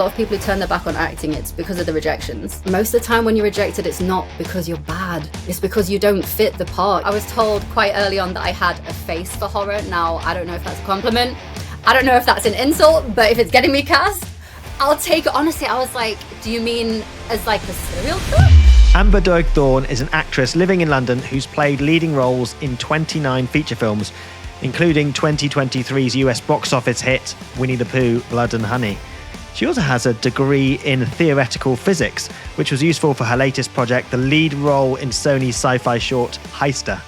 lot of people who turn their back on acting, it's because of the rejections. Most of the time when you're rejected, it's not because you're bad. It's because you don't fit the part. I was told quite early on that I had a face for horror. Now, I don't know if that's a compliment. I don't know if that's an insult, but if it's getting me cast, I'll take it. Honestly, I was like, do you mean as like a serial killer? Amber Doig-Thorne is an actress living in London who's played leading roles in 29 feature films, including 2023's US box office hit, Winnie the Pooh, Blood and Honey. She also has a degree in theoretical physics, which was useful for her latest project, the lead role in Sony's sci-fi short, Heister.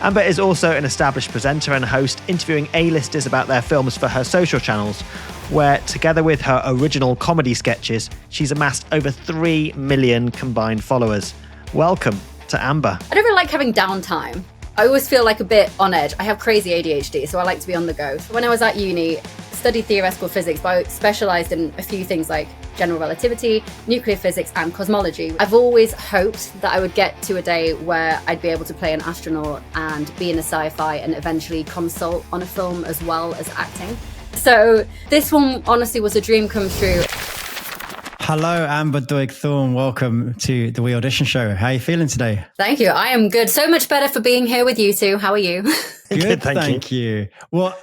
Amber is also an established presenter and host, interviewing A-listers about their films for her social channels, where, together with her original comedy sketches, she's amassed over 3 million combined followers. Welcome to Amber. I don't really like having downtime. I always feel like a bit on edge. I have crazy ADHD, so I like to be on the go. So when I was at uni, studied theoretical physics, but I specialised in a few things like general relativity, nuclear physics, and cosmology. I've always hoped that I would get to a day where I'd be able to play an astronaut and be in a sci-fi and eventually consult on a film as well as acting. So this one honestly was a dream come true. Hello, Amber Doig-Thorne. Welcome to the WeAudition show. How are you feeling today? Thank you. I am good. So much better for being here with you two. How are you? Good, thank you. Well,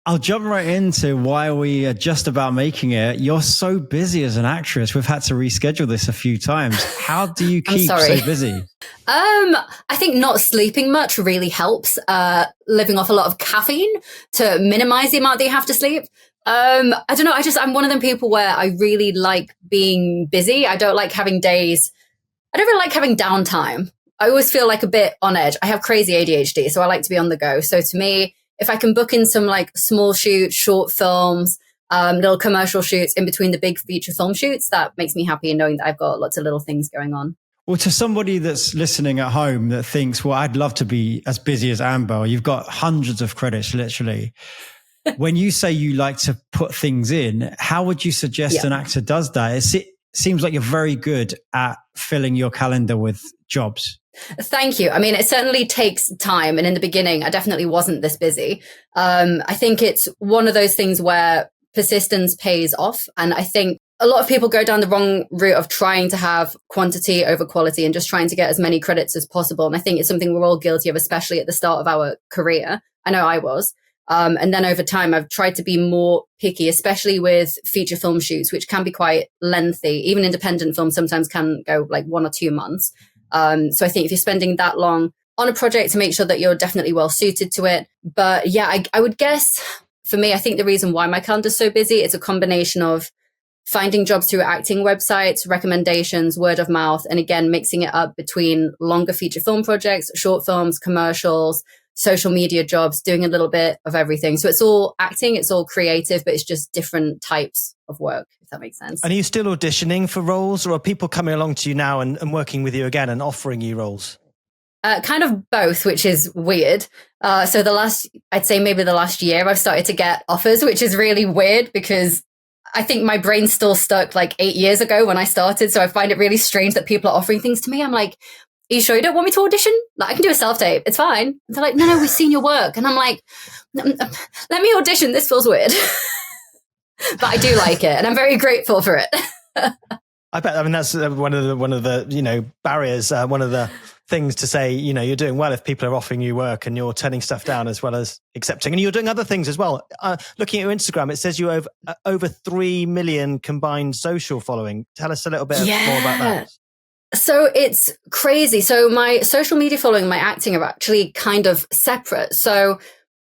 I'll jump right into why we are just about making it. You're so busy as an actress. We've had to reschedule this a few times. How do you keep so busy? I think not sleeping much really helps. Living off a lot of caffeine to minimize the amount that you have to sleep. I don't know. I'm one of them people where I really like being busy. I don't like having days. I don't really like having downtime. I always feel like a bit on edge. I have crazy ADHD, so I like to be on the go. So to me, if I can book in some like small shoots, short films, little commercial shoots in between the big feature film shoots, that makes me happy in knowing that I've got lots of little things going on. Well, to somebody that's listening at home that thinks, well, I'd love to be as busy as Amber, you've got hundreds of credits, literally. When you say you like to put things in, how would you suggest an actor does that? It seems like you're very good at filling your calendar with jobs. Thank you. I mean, it certainly takes time. And in the beginning, I definitely wasn't this busy. I think it's one of those things where persistence pays off. And I think a lot of people go down the wrong route of trying to have quantity over quality and just trying to get as many credits as possible. And I think it's something we're all guilty of, especially at the start of our career. I know I was. And then over time, I've tried to be more picky, especially with feature film shoots, which can be quite lengthy. Even independent films sometimes can go like 1 or 2 months. So I think if you're spending that long on a project, to make sure that you're definitely well suited to it. But yeah, I would guess for me, I think the reason why my calendar's so busy, it's a combination of finding jobs through acting websites, recommendations, word of mouth, and again, mixing it up between longer feature film projects, short films, commercials, social media jobs, doing a little bit of everything. So it's all acting, it's all creative, but it's just different types of work, if that makes sense. And are you still auditioning for roles, or are people coming along to you now and working with you again and offering you roles? Kind of both, which is weird. So I'd say maybe the last year, I've started to get offers, which is really weird because I think my brain's still stuck like 8 years ago when I started. So I find it really strange that people are offering things to me. I'm like, are you sure you don't want me to audition? Like, I can do a self-tape. It's fine. And they're like, no, we've seen your work. And I'm like, let me audition. This feels weird. But I do like it. And I'm very grateful for it. I bet. I mean, that's one of the barriers. One of the things to say, you're doing well if people are offering you work and you're turning stuff down as well as accepting. And you're doing other things as well. Looking at your Instagram, it says you have over 3 million combined social following. Tell us a little bit more about that. So it's crazy. So my social media following, my acting are actually kind of separate. So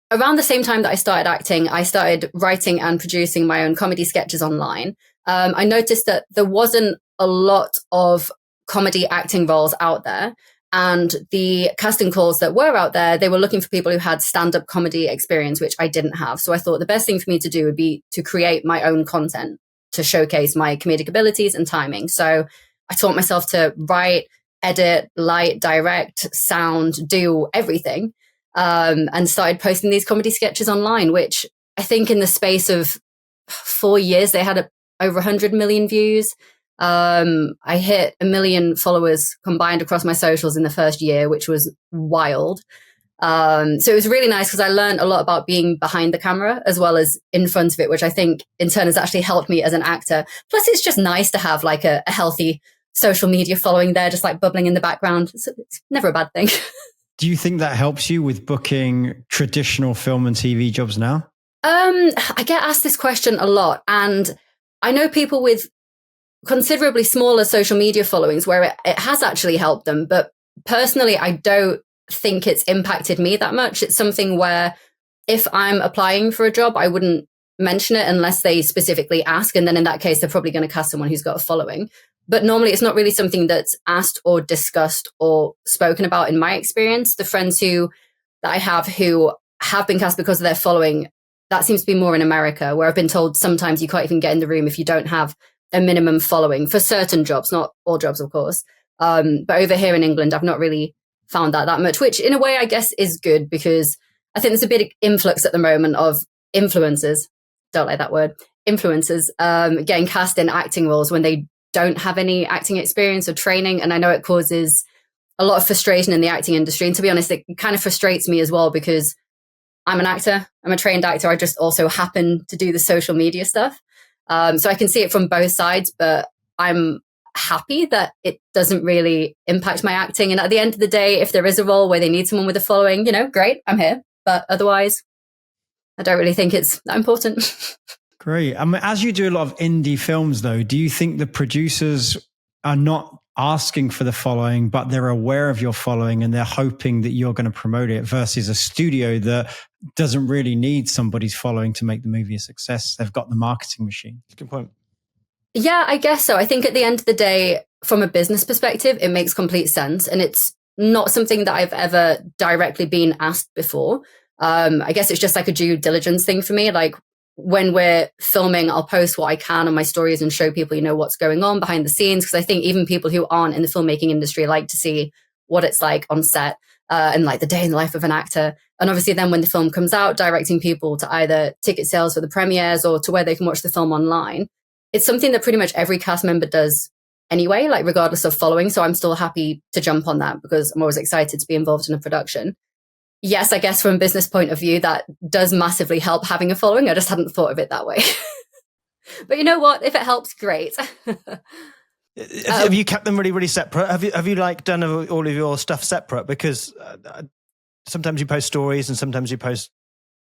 around the same time that I started acting, I started writing and producing my own comedy sketches online. I noticed that there wasn't a lot of comedy acting roles out there. And the casting calls that were out there, they were looking for people who had stand-up comedy experience, which I didn't have. So I thought the best thing for me to do would be to create my own content to showcase my comedic abilities and timing. So I taught myself to write, edit, light, direct, sound, do everything, and started posting these comedy sketches online, which I think in the space of 4 years, they had over 100 million views. I hit 1 million followers combined across my socials in the first year, which was wild. So it was really nice because I learned a lot about being behind the camera as well as in front of it, which I think in turn has actually helped me as an actor. Plus, it's just nice to have like a healthy social media following there, just like bubbling in the background. It's never a bad thing. Do you think that helps you with booking traditional film and TV jobs now? I get asked this question a lot, and I know people with considerably smaller social media followings where it has actually helped them. But personally, I don't think it's impacted me that much. It's something where if I'm applying for a job, I wouldn't mention it unless they specifically ask. And then in that case, they're probably going to cast someone who's got a following. But normally it's not really something that's asked or discussed or spoken about in my experience. The friends that I have who have been cast because of their following, that seems to be more in America, where I've been told sometimes you can't even get in the room if you don't have a minimum following for certain jobs, not all jobs, of course. But over here in England, I've not really found that much, which in a way, I guess, is good because I think there's a big influx at the moment of influencers, don't like that word, influencers, getting cast in acting roles when they don't have any acting experience or training. And I know it causes a lot of frustration in the acting industry. And to be honest, it kind of frustrates me as well because I'm an actor. I'm a trained actor. I just also happen to do the social media stuff. So I can see it from both sides, but I'm happy that it doesn't really impact my acting. And at the end of the day, if there is a role where they need someone with a following, great, I'm here. But otherwise, I don't really think it's that important. Great. As you do a lot of indie films, though, do you think the producers are not asking for the following, but they're aware of your following and they're hoping that you're going to promote it versus a studio that doesn't really need somebody's following to make the movie a success? They've got the marketing machine. Good point. Yeah, I guess so. I think at the end of the day, from a business perspective, it makes complete sense. And it's not something that I've ever directly been asked before. I guess it's just like a due diligence thing for me. Like when we're filming, I'll post what I can on my stories and show people, what's going on behind the scenes. Because I think even people who aren't in the filmmaking industry like to see what it's like on set and like the day in the life of an actor. And obviously then when the film comes out, directing people to either ticket sales for the premieres or to where they can watch the film online. It's something that pretty much every cast member does anyway, like regardless of following. So I'm still happy to jump on that because I'm always excited to be involved in a production. Yes, I guess from a business point of view, that does massively help having a following. I just hadn't thought of it that way. But you know what? If it helps, great. Have you kept them really, really separate? Have you like done all of your stuff separate? Because sometimes you post stories and sometimes you post,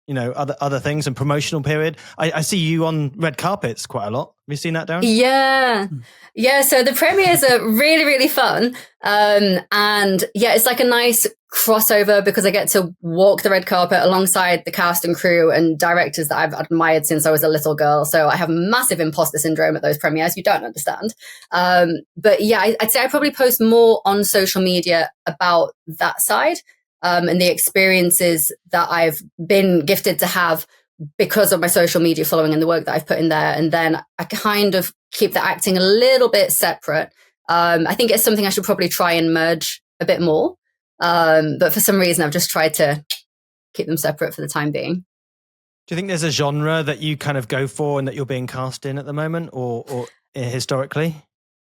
other things and promotional period. I see you on red carpets quite a lot. Have you seen that, Darren? Yeah. So the premieres are really, really fun. And yeah, it's like a nice crossover because I get to walk the red carpet alongside the cast and crew and directors that I've admired since I was a little girl. So I have massive imposter syndrome at those premieres. You don't understand. But yeah, I'd say I probably post more on social media about that side. And the experiences that I've been gifted to have because of my social media following and the work that I've put in there. And then I kind of keep the acting a little bit separate. I think it's something I should probably try and merge a bit more. But for some reason, I've just tried to keep them separate for the time being. Do you think there's a genre that you kind of go for and that you're being cast in at the moment or historically?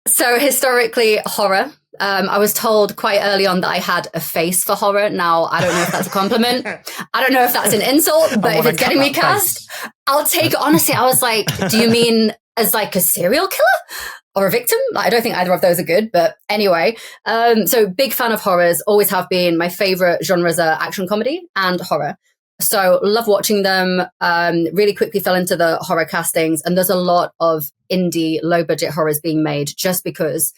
So historically, horror. I was told quite early on that I had a face for horror. Now, I don't know if that's a compliment. I don't know if that's an insult, but if it's getting me cast, I'll take it. Honestly, I was like, do you mean as like a serial killer or a victim? Like, I don't think either of those are good, but anyway. So big fan of horrors, always have been. My favorite genres are action comedy and horror. So love watching them, really quickly fell into the horror castings. And there's a lot of indie, low budget horrors being made just because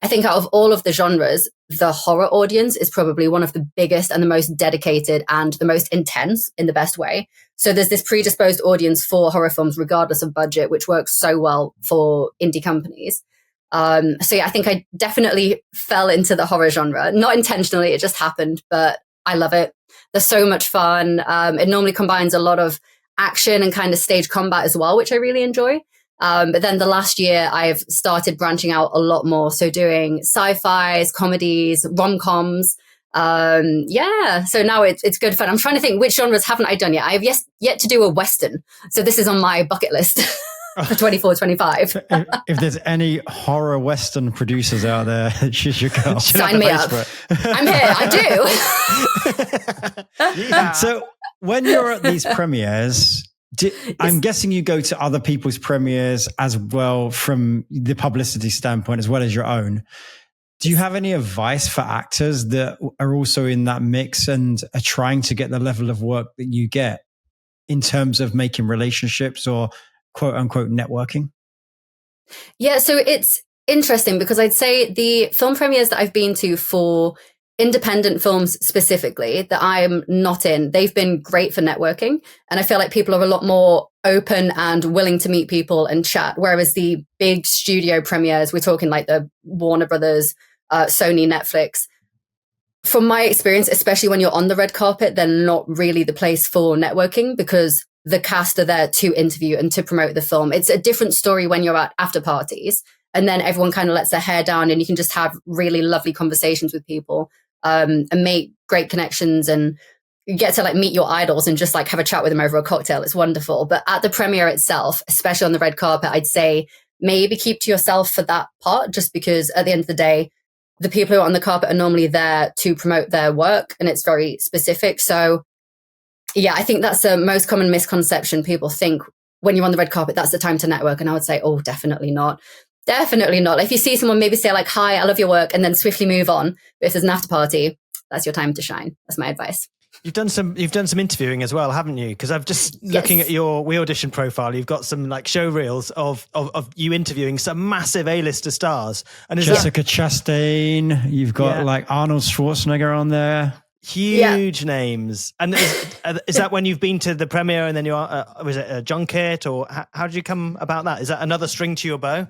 I think out of all of the genres, the horror audience is probably one of the biggest and the most dedicated and the most intense in the best way. So there's this predisposed audience for horror films, regardless of budget, which works so well for indie companies. So yeah, I think I definitely fell into the horror genre. Not intentionally, it just happened, but I love it. They're so much fun. It normally combines a lot of action and kind of stage combat as well, which I really enjoy. But then the last year I've started branching out a lot more. So doing sci-fis, comedies, rom-coms. Yeah. So now it's good fun. I'm trying to think which genres haven't I done yet. I have yet to do a Western. So this is on my bucket list. for 24, 25. If there's any horror Western producers out there, she's your girl. Sign me up. I'm here. I do. Yeah. So when you're at these premieres, I'm guessing you go to other people's premieres as well from the publicity standpoint, as well as your own. Do you have any advice for actors that are also in that mix and are trying to get the level of work that you get in terms of making relationships or quote unquote networking? Yeah, so it's interesting because I'd say the film premieres that I've been to for independent films specifically that I'm not in, they've been great for networking. And I feel like people are a lot more open and willing to meet people and chat. Whereas the big studio premieres, we're talking like the Warner Brothers, Sony, Netflix. From my experience, especially when you're on the red carpet, they're not really the place for networking because the cast are there to interview and to promote the film. It's a different story when you're at after parties and then everyone kind of lets their hair down and you can just have really lovely conversations with people and make great connections, and you get to like meet your idols and just like have a chat with them over a cocktail. It's wonderful. But at the premiere itself, especially on the red carpet, I'd say maybe keep to yourself for that part, just because at the end of the day, the people who are on the carpet are normally there to promote their work and it's very specific. So yeah, I think that's the most common misconception. People think when you're on the red carpet, that's the time to network. And I would say, oh, definitely not. Definitely not. If you see someone, maybe say like, hi, I love your work, and then swiftly move on. But if there's an after party, that's your time to shine. That's my advice. You've done some interviewing as well, haven't you? Because I've just looking at your WeAudition profile, you've got some like show reels of you interviewing some massive A-lister stars. And Jessica Chastain, you've got like Arnold Schwarzenegger on there. Huge names. And is that when you've been to the premiere and then you are, was it a junket, or how did you come about that? Is that another string to your bow?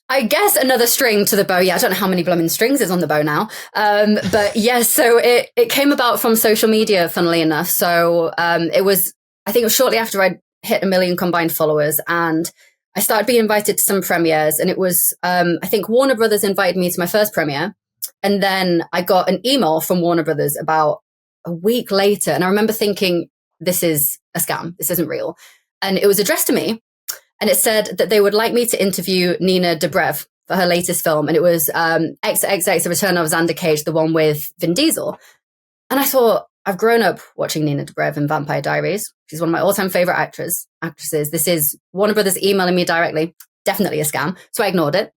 I guess another string to the bow. Yeah, I don't know how many blooming strings is on the bow now. But yes, so it came about from social media, funnily enough. So it was, I think it was shortly after I'd hit 1 million combined followers, and I started being invited to some premieres. And it was, I think Warner Brothers invited me to my first premiere. And then I got an email from Warner Brothers about a week later. And I remember thinking, this is a scam. This isn't real. And it was addressed to me. And it said that they would like me to interview Nina Dobrev for her latest film. And it was XXX, The Return of Xander Cage, the one with Vin Diesel. And I thought, I've grown up watching Nina Dobrev in Vampire Diaries. She's one of my all-time favorite actresses. This is Warner Brothers emailing me directly. Definitely a scam. So I ignored it.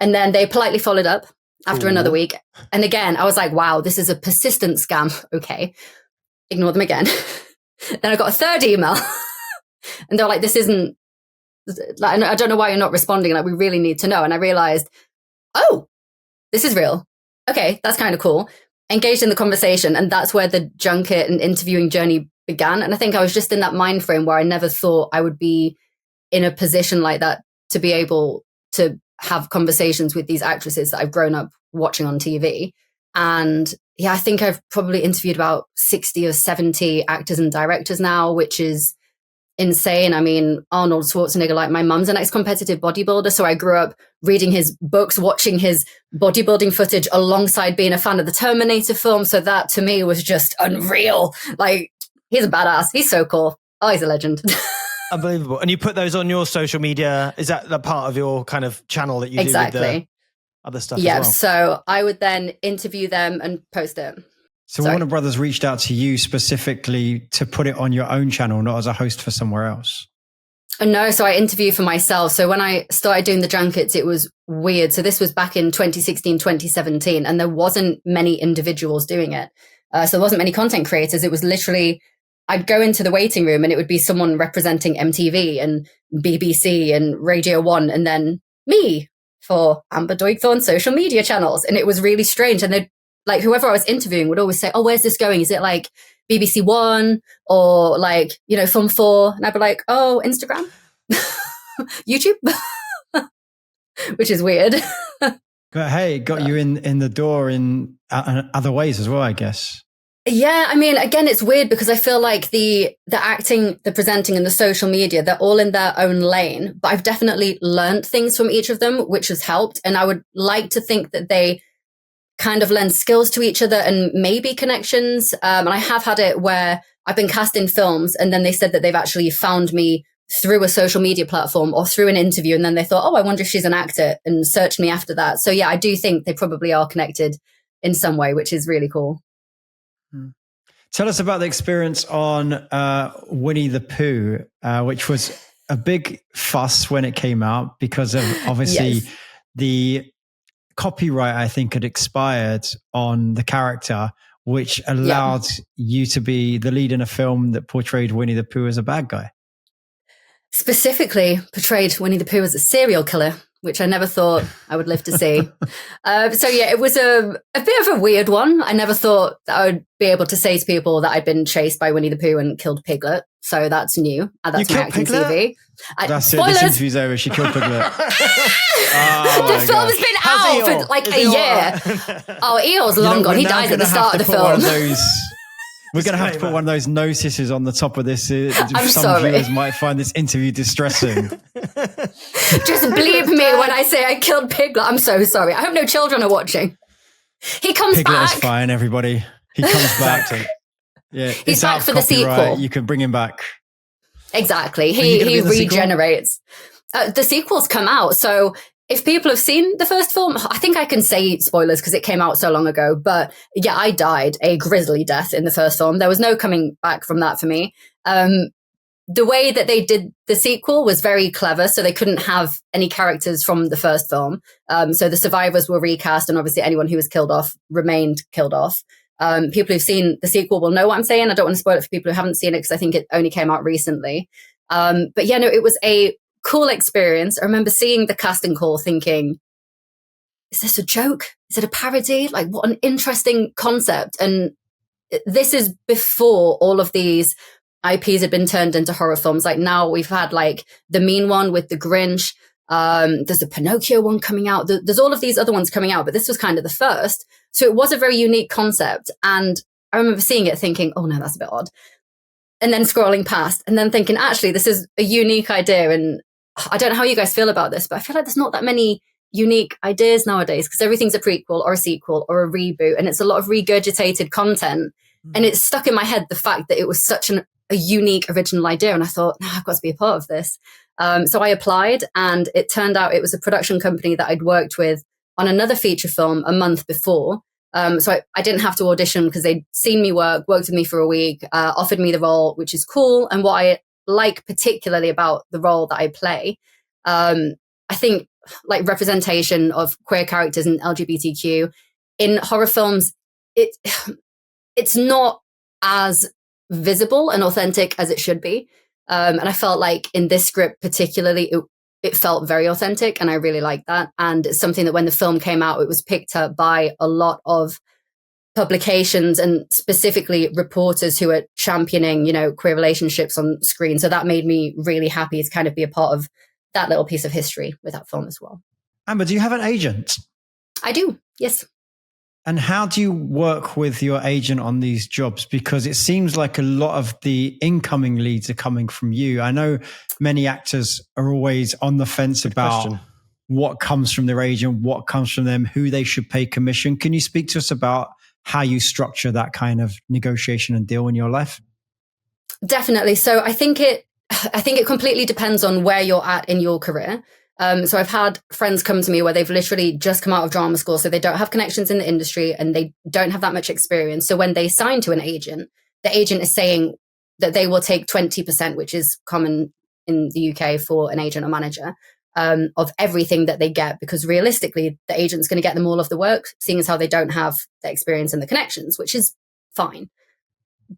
And then they politely followed up after another week. And again, I was like, wow, this is a persistent scam. Okay. Ignore them again. Then I got a third email. And they're like, this isn't, like, I don't know why you're not responding. Like, we really need to know. And I realized, oh, this is real. Okay, that's kind of cool. Engaged in the conversation. And that's where the junket and interviewing journey began. And I think I was just in that mind frame where I never thought I would be in a position like that to be able to have conversations with these actresses that I've grown up watching on TV. And yeah, I think I've probably interviewed about 60 or 70 actors and directors now, which is insane. I mean, Arnold Schwarzenegger, like my mum's an ex-competitive bodybuilder. So I grew up reading his books, watching his bodybuilding footage alongside being a fan of the Terminator film. So that to me was just unreal. Like, he's a badass. He's so cool. Oh, he's a legend. Unbelievable. And you put those on your social media. Is that the part of your kind of channel that you do with the other stuff as well? So I would then interview them and post it. So Warner Brothers reached out to you specifically to put it on your own channel, not as a host for somewhere else? No, so I interview for myself. So when I started doing the junkets, it was weird. So this was back in 2016, 2017, and there wasn't many individuals doing it. So there wasn't many content creators. It was literally, I'd go into the waiting room and it would be someone representing MTV and BBC and Radio 1, and then me for Amber Doig-Thorne social media channels. And it was really strange. And they'd, like, whoever I was interviewing would always say, oh, where's this going? Is it like BBC One or like, you know, Film 4? And I'd be like, oh, Instagram, YouTube, which is weird. But hey, it got you in the door in other ways as well, I guess. Yeah, I mean, again, it's weird because I feel like the acting, the presenting, and the social media, they're all in their own lane. But I've definitely learned things from each of them, which has helped. And I would like to think that they kind of lend skills to each other and maybe connections. And I have had it where I've been cast in films and then they said that they've actually found me through a social media platform or through an interview. And then they thought, oh, I wonder if she's an actor, and searched me after that. So yeah, I do think they probably are connected in some way, which is really cool. Tell us about the experience on Winnie the Pooh, which was a big fuss when it came out because of obviously the copyright, I think, had expired on the character, which allowed you to be the lead in a film that portrayed Winnie the Pooh as a bad guy. Specifically portrayed Winnie the Pooh as a serial killer, which I never thought I would live to see. So yeah, it was a bit of a weird one. I never thought that I would be able to say to people that I'd been chased by Winnie the Pooh and killed Piglet. So that's new. That's my acting CV. That's it. This interview's over. She killed Piglet. The film's been out for like a year. Oh, Eeyore's long gone. He dies at the start of the film. We're going to have to put one of those notices on the top of this. I'm Some sorry. viewers might find this interview distressing. Just bleep me when I say I killed Piglet. I'm so sorry. I hope no children are watching. He comes Piglet back. is fine, everybody. He comes back. Yeah, he's back for the sequel. You can bring him back. Exactly. He regenerates. The sequel's come out. So if people have seen the first film, I think I can say spoilers because it came out so long ago. But yeah, I died a grisly death in the first film. There was no coming back from that for me. The way that they did the sequel was very clever. So they couldn't have any characters from the first film. So the survivors were recast, and obviously anyone who was killed off remained killed off. People who've seen the sequel will know what I'm saying. I don't want to spoil it for people who haven't seen it because I think it only came out recently. But yeah, no, it was a cool experience. I remember seeing the casting call thinking, is this a joke? Is it a parody? Like, what an interesting concept. And this is before all of these IPs had been turned into horror films. Like now we've had like the Mean One with the Grinch. There's a Pinocchio one coming out. There's all of these other ones coming out, but this was kind of the first. So it was a very unique concept. And I remember seeing it thinking, oh no, that's a bit odd. And then scrolling past and then thinking, actually, this is a unique idea. And I don't know how you guys feel about this, but I feel like there's not that many unique ideas nowadays because everything's a prequel or a sequel or a reboot. And it's a lot of regurgitated content. And it's stuck in my head, the fact that it was such a unique original idea. And I thought, no, I've got to be a part of this. So I applied, and it turned out it was a production company that I'd worked with on another feature film a month before. So I didn't have to audition because they'd seen me worked with me for a week, offered me the role, which is cool. And what I like particularly about the role that I play, I think like representation of queer characters and LGBTQ in horror films, it's not as visible and authentic as it should be. And I felt like in this script particularly, it felt very authentic, and I really liked that. And it's something that when the film came out, it was picked up by a lot of publications and specifically reporters who are championing, queer relationships on screen. So that made me really happy to kind of be a part of that little piece of history with that film as well. Amber, do you have an agent? I do, yes. And how do you work with your agent on these jobs? Because it seems like a lot of the incoming leads are coming from you. I know many actors are always on the fence about what comes from their agent, what comes from them, who they should pay commission. Can you speak to us about how you structure that kind of negotiation and deal in your life? Definitely. So I think it completely depends on where you're at in your career. So I've had friends come to me where they've literally just come out of drama school, so they don't have connections in the industry and they don't have that much experience. So when they sign to an agent, the agent is saying that they will take 20%, which is common in the UK for an agent or manager, of everything that they get, because realistically, the agent's going to get them all of the work, seeing as how they don't have the experience and the connections, which is fine.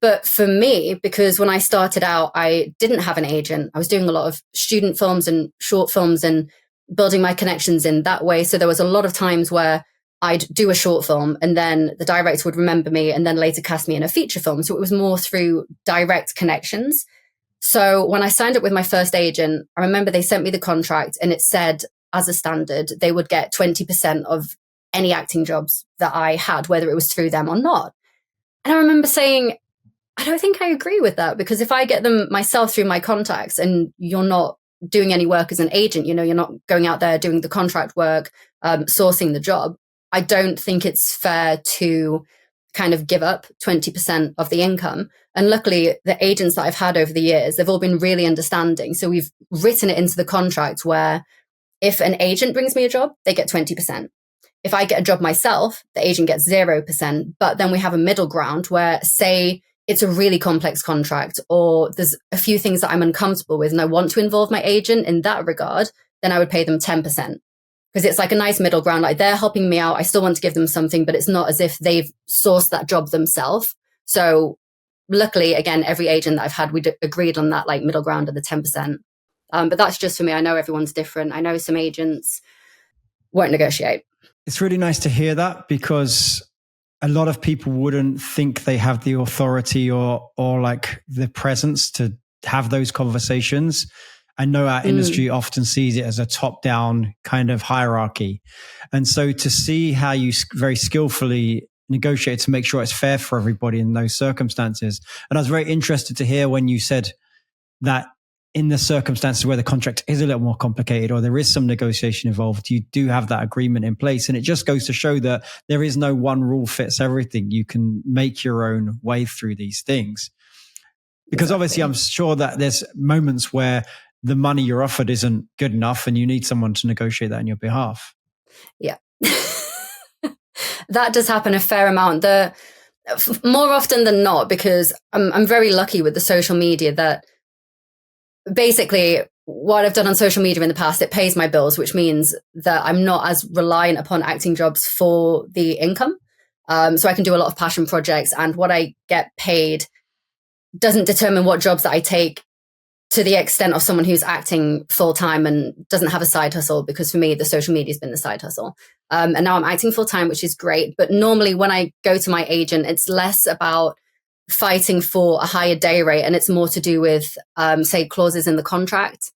But for me, because when I started out, I didn't have an agent. I was doing a lot of student films and short films and building my connections in that way. So there was a lot of times where I'd do a short film and then the director would remember me and then later cast me in a feature film. So it was more through direct connections. So when I signed up with my first agent, I remember they sent me the contract and it said, as a standard, they would get 20% of any acting jobs that I had, whether it was through them or not. And I remember saying, I don't think I agree with that, because if I get them myself through my contacts and you're not doing any work as an agent, you're not going out there doing the contract work, sourcing the job, I don't think it's fair to kind of give up 20% of the income. And luckily, the agents that I've had over the years, they've all been really understanding. So we've written it into the contract where if an agent brings me a job, they get 20%. If I get a job myself, the agent gets 0%. But then we have a middle ground where, say, it's a really complex contract, or there's a few things that I'm uncomfortable with and I want to involve my agent in that regard, then I would pay them 10%. Because it's like a nice middle ground. Like, they're helping me out. I still want to give them something, but it's not as if they've sourced that job themselves. So luckily, again, every agent that I've had, we agreed on that like middle ground of the 10%. But that's just for me. I know everyone's different. I know some agents won't negotiate. It's really nice to hear that, because a lot of people wouldn't think they have the authority or like the presence to have those conversations. I know our industry often sees it as a top-down kind of hierarchy. And so to see how you very skillfully negotiate to make sure it's fair for everybody in those circumstances. And I was very interested to hear when you said that in the circumstances where the contract is a little more complicated or there is some negotiation involved, you do have that agreement in place. And it just goes to show that there is no one rule fits everything. You can make your own way through these things. Because obviously I'm sure that there's moments where the money you're offered isn't good enough and you need someone to negotiate that on your behalf. Yeah. That does happen a fair amount. More often than not, because I'm very lucky with the social media that basically what I've done on social media in the past, it pays my bills, which means that I'm not as reliant upon acting jobs for the income. So I can do a lot of passion projects, and what I get paid doesn't determine what jobs that I take to the extent of someone who's acting full time and doesn't have a side hustle, because for me, the social media has been the side hustle. And now I'm acting full time, which is great. But normally when I go to my agent, it's less about fighting for a higher day rate, and it's more to do with, say, clauses in the contract.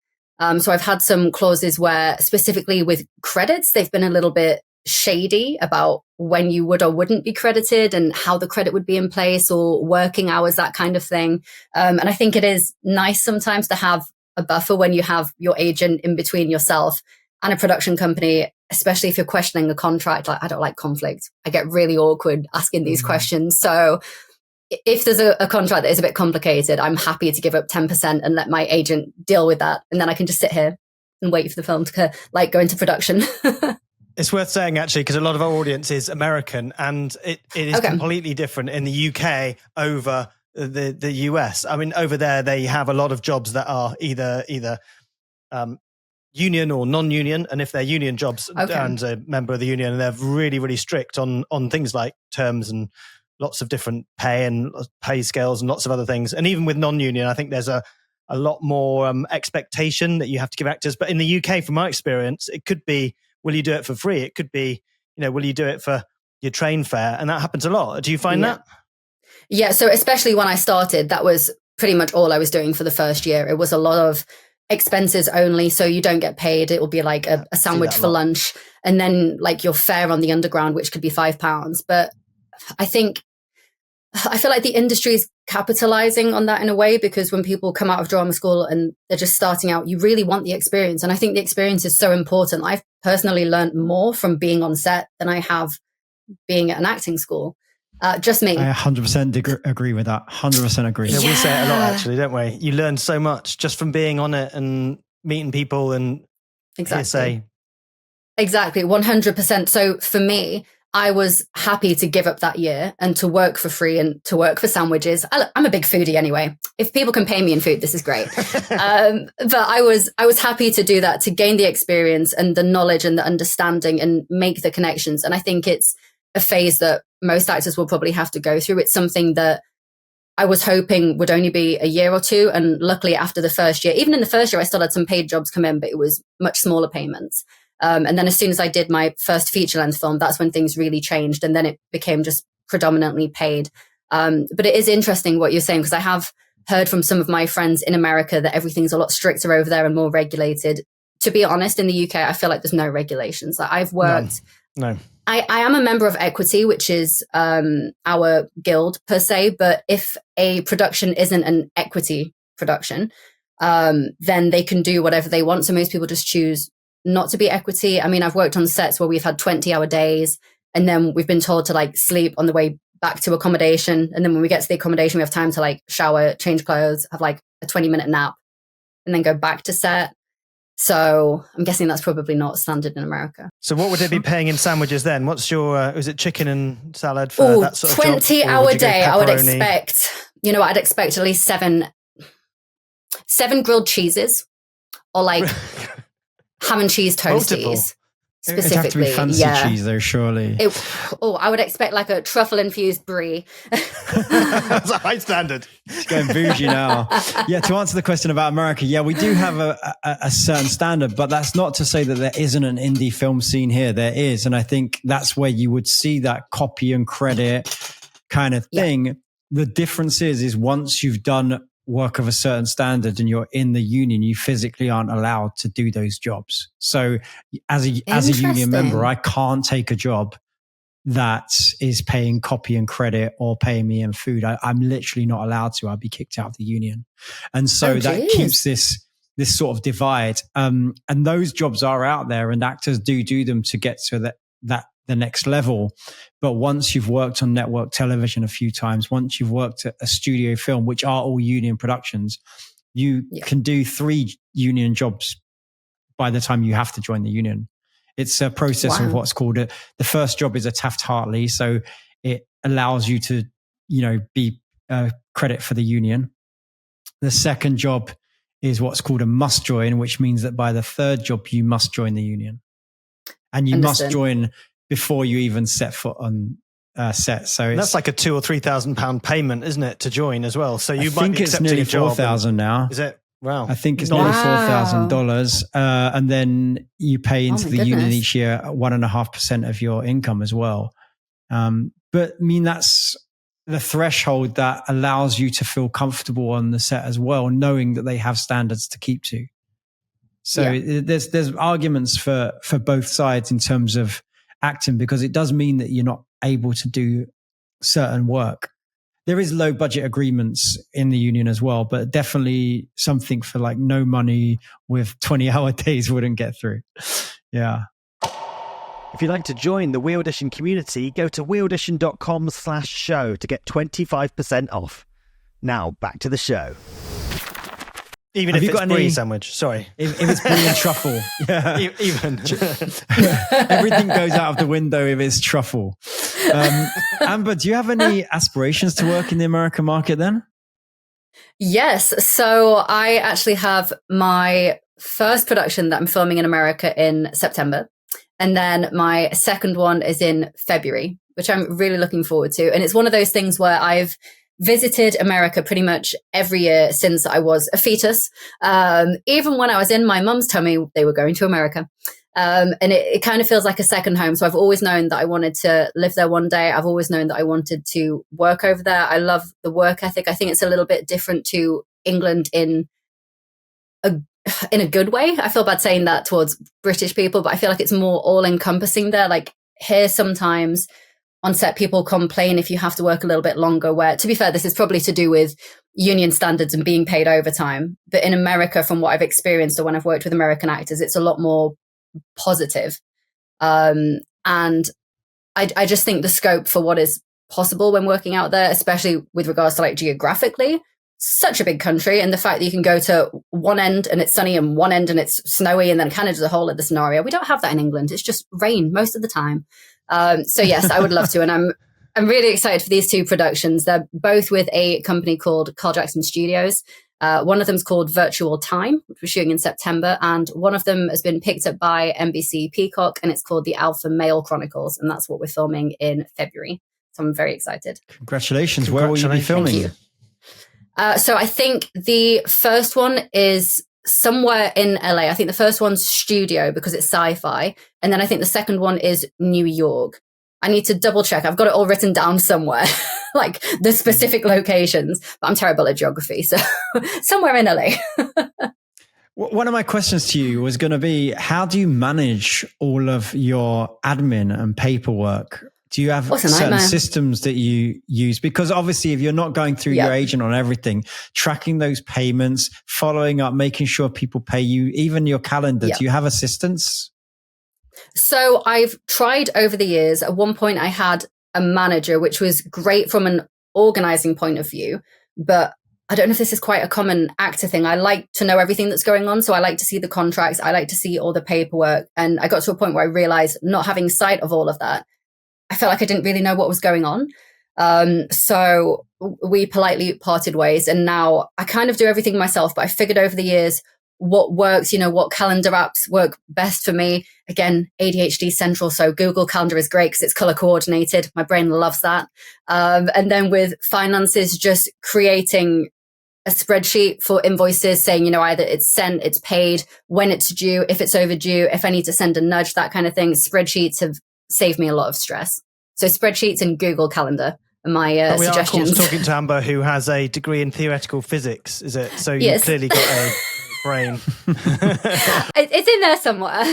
So I've had some clauses where, specifically with credits, they've been a little bit shady about when you would or wouldn't be credited and how the credit would be in place, or working hours, that kind of thing. And I think it is nice sometimes to have a buffer when you have your agent in between yourself and a production company, especially if you're questioning a contract. Like, I don't like conflict. I get really awkward asking these questions. So if there's a contract that is a bit complicated, I'm happy to give up 10% and let my agent deal with that. And then I can just sit here and wait for the film to go into production. It's worth saying, actually, because a lot of our audience is American, and it is completely different in the UK over the US. I mean, over there, they have a lot of jobs that are either union or non-union. And if they're union jobs, Darren's a member of the union, and they're really, really strict on things like terms and lots of different pay and pay scales and lots of other things. And even with non-union, I think there's a lot more expectation that you have to give actors. But in the UK, from my experience, it could be, will you do it for free? It could be, will you do it for your train fare? And that happens a lot. Do you find that? Yeah. So especially when I started, that was pretty much all I was doing for the first year. It was a lot of expenses only. So you don't get paid. It will be like a sandwich for lunch, and then like your fare on the underground, which could be £5. But I feel like the industry is capitalizing on that in a way, because when people come out of drama school and they're just starting out, you really want the experience. And I think the experience is so important. I've personally learned more from being on set than I have being at an acting school. Just me. I 100% agree with that. 100% agree. Yeah, we say it a lot, actually, don't we? You learn so much just from being on it and meeting people and hearsay. Exactly, 100%. So for me, I was happy to give up that year and to work for free and to work for sandwiches. I'm a big foodie anyway. If people can pay me in food, this is great. But I was happy to do that, to gain the experience and the knowledge and the understanding and make the connections. And I think it's a phase that most actors will probably have to go through. It's something that I was hoping would only be a year or two. And luckily after the first year, even in the first year, I still had some paid jobs come in, but it was much smaller payments. And then as soon as I did my first feature-length film, that's when things really changed. And then it became just predominantly paid. But it is interesting what you're saying, because I have heard from some of my friends in America that everything's a lot stricter over there and more regulated. To be honest, in the UK, I feel like there's no regulations. Like, I've worked... No. I am a member of Equity, which is our guild per se. But if a production isn't an Equity production, then they can do whatever they want. So most people just choose not to be Equity. I mean, I've worked on sets where we've had 20-hour days, and then we've been told to like sleep on the way back to accommodation. And then when we get to the accommodation, we have time to like shower, change clothes, have like a 20-minute nap, and then go back to set. So I'm guessing that's probably not standard in America. So what would they be paying in sandwiches then? What's your, is it chicken and salad for that sort of 20-hour day, I would expect, I'd expect at least seven grilled cheeses or like ham and cheese toasties. Multiple. Specifically. It'd have to be fancy cheese though, surely. I would expect like a truffle-infused brie. That's a high standard. It's going bougie now. Yeah, to answer the question about America, yeah, we do have a certain standard, but that's not to say that there isn't an indie film scene here. There is. And I think that's where you would see that copy and credit kind of thing. Yeah. The difference is once you've done work of a certain standard and you're in the union, you physically aren't allowed to do those jobs. So as a union member, I can't take a job that is paying copy and credit or paying me in food. I'm literally not allowed to. I'd be kicked out of the union. And so that keeps this sort of divide. And those jobs are out there and actors do them to get to the next level. But once you've worked on network television a few times, once you've worked at a studio film, which are all union productions, you can do 3 union jobs by the time you have to join the union. It's a process of what's called the first job is a Taft-Hartley. So it allows you to, be credit for the union. The second job is what's called a must join, which means that by the third job, you must join the union. And you must join before you even set foot on set. So that's like a £2,000 or £3,000 payment, isn't it, to join as well? So you might be accepting nearly $4,000 now. Is it? Wow. I think it's nearly $4,000. And then you pay into the union each year 1.5% of your income as well. But I mean, that's the threshold that allows you to feel comfortable on the set as well, knowing that they have standards to keep to. So there's arguments for both sides in terms of acting, because it does mean that you're not able to do certain work. There is low budget agreements in the union as well, but definitely something for like no money with 20-hour days wouldn't get through. Yeah. If you'd like to join the WeAudition community, go to weaudition.com/show to get 25% off. Now back to the show. Even if it's brie sandwich, sorry. If it's brie and truffle. Yeah. Even. Everything goes out of the window if it's truffle. Amber, do you have any aspirations to work in the American market then? Yes. So I actually have my first production that I'm filming in America in September. And then my second one is in February, which I'm really looking forward to. And it's one of those things where I've visited America pretty much every year since I was a fetus. Even when I was in my mum's tummy, they were going to America. And it kind of feels like a second home. So I've always known that I wanted to live there one day. I've always known that I wanted to work over there. I love the work ethic. I think it's a little bit different to England in a good way. I feel bad saying that towards British people, but I feel like it's more all encompassing there. Like here, sometimes on set, people complain if you have to work a little bit longer, where, to be fair, this is probably to do with union standards and being paid overtime. But in America, from what I've experienced or when I've worked with American actors, it's a lot more positive. And I just think the scope for what is possible when working out there, especially with regards to like geographically, such a big country, and the fact that you can go to one end and it's sunny and one end and it's snowy, and then Canada's a whole other scenario. We don't have that in England. It's just rain most of the time. So yes, I would love to. And I'm really excited for these 2 productions. They're both with a company called Carl Jackson Studios. One of them is called Virtual Time, which we're shooting in September. And one of them has been picked up by NBC Peacock, and it's called The Alpha Male Chronicles. And that's what we're filming in February. So I'm very excited. Congratulations. Where will you be filming? So I think the first one is somewhere in LA. I think the first one's studio because it's sci-fi. And then I think the second one is New York. I need to double check. I've got it all written down somewhere, like the specific locations, but I'm terrible at geography. So somewhere in LA. One of my questions to you was going to be, how do you manage all of your admin and paperwork? Do you have certain systems that you use? Because obviously, if you're not going through your agent on everything, tracking those payments, following up, making sure people pay you, even your calendar, do you have assistants? So I've tried over the years. At one point, I had a manager, which was great from an organizing point of view. But I don't know if this is quite a common actor thing. I like to know everything that's going on. So I like to see the contracts. I like to see all the paperwork. And I got to a point where I realized, not having sight of all of that, I felt like I didn't really know what was going on. So we politely parted ways. And now I kind of do everything myself, but I figured over the years what works, what calendar apps work best for me. Again, ADHD central. So Google Calendar is great because it's color coordinated. My brain loves that. And then with finances, just creating a spreadsheet for invoices saying, either it's sent, it's paid, when it's due, if it's overdue, if I need to send a nudge, that kind of thing. Spreadsheets have saved me a lot of stress. So spreadsheets and Google Calendar are my suggestions. We are, of course, talking to Amber, who has a degree in theoretical physics, is it? So you've clearly got a brain. It's in there somewhere.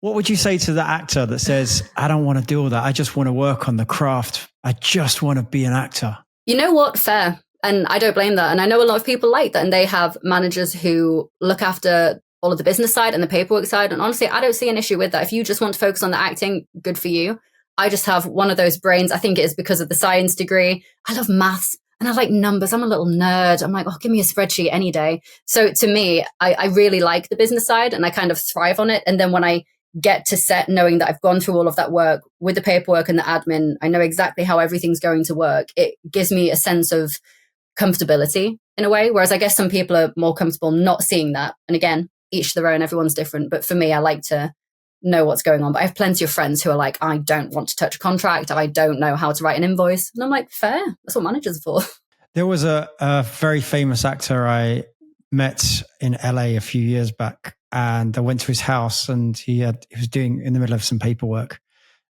What would you say to the actor that says, I don't want to do all that. I just want to work on the craft. I just want to be an actor. You know what? Fair. And I don't blame that. And I know a lot of people like that. And they have managers who look after all of the business side and the paperwork side. And honestly, I don't see an issue with that. If you just want to focus on the acting, good for you. I just have one of those brains. I think it is because of the science degree. I love maths and I like numbers. I'm a little nerd. I'm like, give me a spreadsheet any day. So to me, I really like the business side and I kind of thrive on it. And then when I get to set, knowing that I've gone through all of that work with the paperwork and the admin, I know exactly how everything's going to work. It gives me a sense of comfortability in a way. Whereas I guess some people are more comfortable not seeing that. And again, each their own, everyone's different. But for me, I like to know what's going on. But I have plenty of friends who are like, I don't want to touch a contract. I don't know how to write an invoice. And I'm like, fair. That's what managers are for. There was a very famous actor I met in LA a few years back, and I went to his house and he was doing in the middle of some paperwork.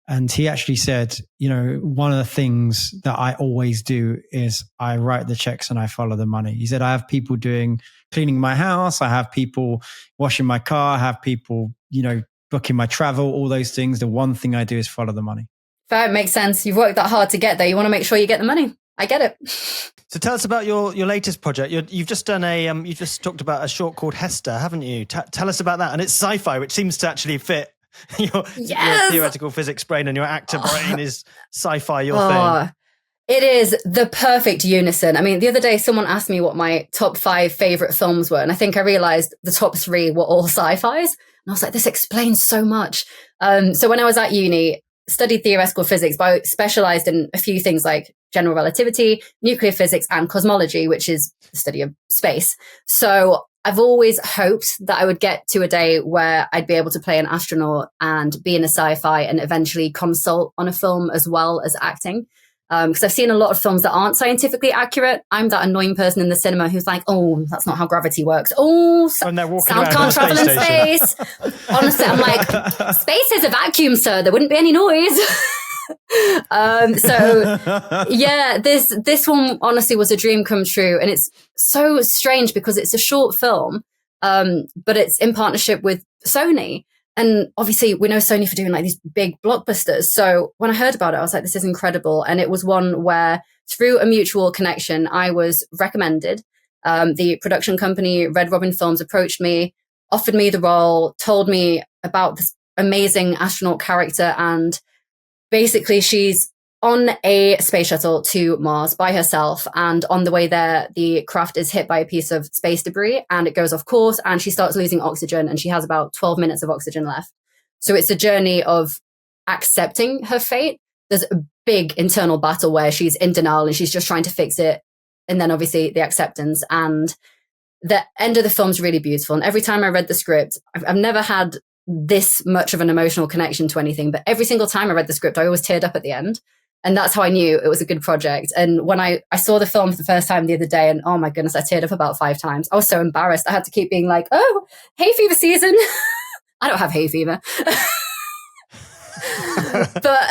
And he actually said, one of the things that I always do is I write the checks and I follow the money. He said, I have people cleaning my house. I have people washing my car. I have people, booking my travel, all those things. The one thing I do is follow the money. Fair, it makes sense. You've worked that hard to get there. You want to make sure you get the money. I get it. So tell us about your latest project. You've just done you've just talked about a short called Heister, haven't you? Tell us about that. And it's sci-fi, which seems to actually fit your theoretical physics brain, and your actor brain is sci-fi, your thing. It is the perfect unison. I mean, the other day someone asked me what my top 5 favorite films were, and I think I realized the top 3 were all sci-fis. And I was like, this explains so much. So when I was at uni, studied theoretical physics, but I specialized in a few things like general relativity, nuclear physics, and cosmology, which is the study of space. So I've always hoped that I would get to a day where I'd be able to play an astronaut and be in a sci-fi and eventually consult on a film as well as acting. Because I've seen a lot of films that aren't scientifically accurate. I'm that annoying person in the cinema who's like, oh, that's not how gravity works. Oh, sound can't travel in space. Honestly, I'm like, space is a vacuum, sir. There wouldn't be any noise. This one honestly was a dream come true. And it's so strange because it's a short film, but it's in partnership with Sony. And obviously we know Sony for doing like these big blockbusters. So when I heard about it, I was like, this is incredible. And it was one where through a mutual connection, I was recommended. The production company, Red Robin Films, approached me, offered me the role, told me about this amazing astronaut character. And basically she's on a space shuttle to Mars by herself. And on the way there, the craft is hit by a piece of space debris and it goes off course and she starts losing oxygen and she has about 12 minutes of oxygen left. So it's a journey of accepting her fate. There's a big internal battle where she's in denial and she's just trying to fix it. And then obviously the acceptance, and the end of the film's really beautiful. And every time I read the script, I've never had this much of an emotional connection to anything, but every single time I read the script, I always teared up at the end. And that's how I knew it was a good project. And when I saw the film for the first time the other day, and oh my goodness, I teared up about 5 times. I was so embarrassed. I had to keep being like, oh, hay fever season. I don't have hay fever. But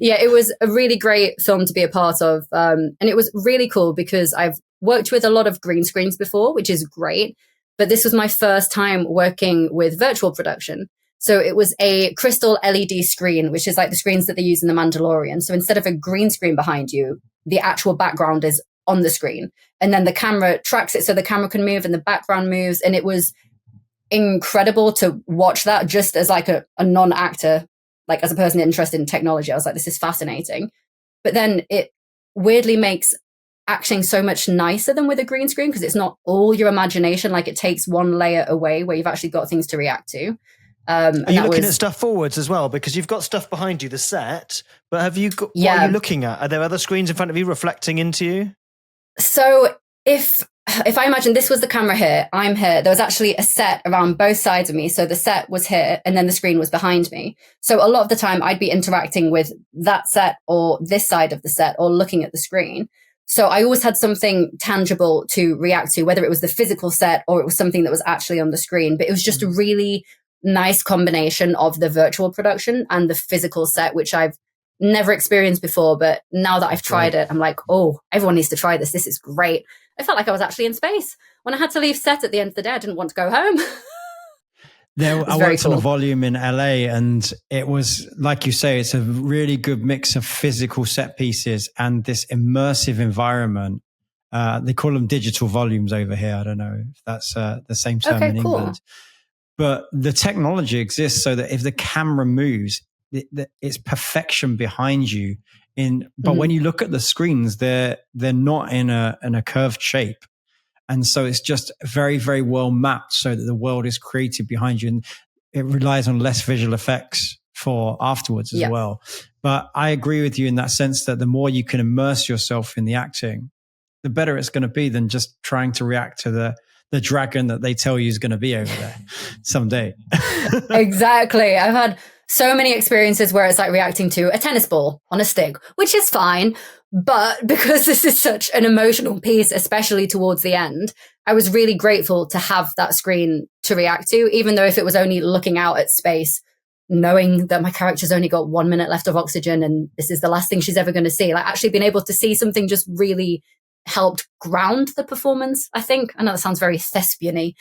yeah, it was a really great film to be a part of. And it was really cool because I've worked with a lot of green screens before, which is great. But this was my first time working with virtual production. So it was a crystal LED screen, which is like the screens that they use in The Mandalorian. So instead of a green screen behind you, the actual background is on the screen. And then the camera tracks it so the camera can move and the background moves. And it was incredible to watch that just as like a non-actor, like as a person interested in technology, I was like, this is fascinating. But then it weirdly makes acting so much nicer than with a green screen, because it's not all your imagination. Like it takes one layer away where you've actually got things to react to. Are you looking at stuff forwards as well? Because you've got stuff behind you, the set, but have you got, what are you looking at? Are there other screens in front of you reflecting into you? So if I imagine this was the camera here, I'm here, there was actually a set around both sides of me. So the set was here and then the screen was behind me. So a lot of the time I'd be interacting with that set or this side of the set or looking at the screen. So I always had something tangible to react to, whether it was the physical set or it was something that was actually on the screen. But it was just a really nice combination of the virtual production and the physical set, which I've never experienced before. But now that I've tried it, I'm like, oh, everyone needs to try this. This is great. I felt like I was actually in space. When I had to leave set at the end of the day, I didn't want to go home. I worked on a volume in LA, and it was, like you say, it's a really good mix of physical set pieces and this immersive environment. They call them digital volumes over here. I don't know if that's the same term in England. But the technology exists so that if the camera moves, it's perfection behind you. But when you look at the screens, they're not in a curved shape. And so it's just very, very well mapped so that the world is created behind you, and it relies on less visual effects for afterwards as well. But I agree with you in that sense that the more you can immerse yourself in the acting, the better it's going to be than just trying to react to the dragon that they tell you is going to be over there someday. Exactly. I've had so many experiences where it's like reacting to a tennis ball on a stick, which is fine. But because this is such an emotional piece, especially towards the end, I was really grateful to have that screen to react to, even though if it was only looking out at space, knowing that my character's only got 1 minute left of oxygen and this is the last thing she's ever going to see. Like actually being able to see something just really helped ground the performance, I think. I know that sounds very thespian-y,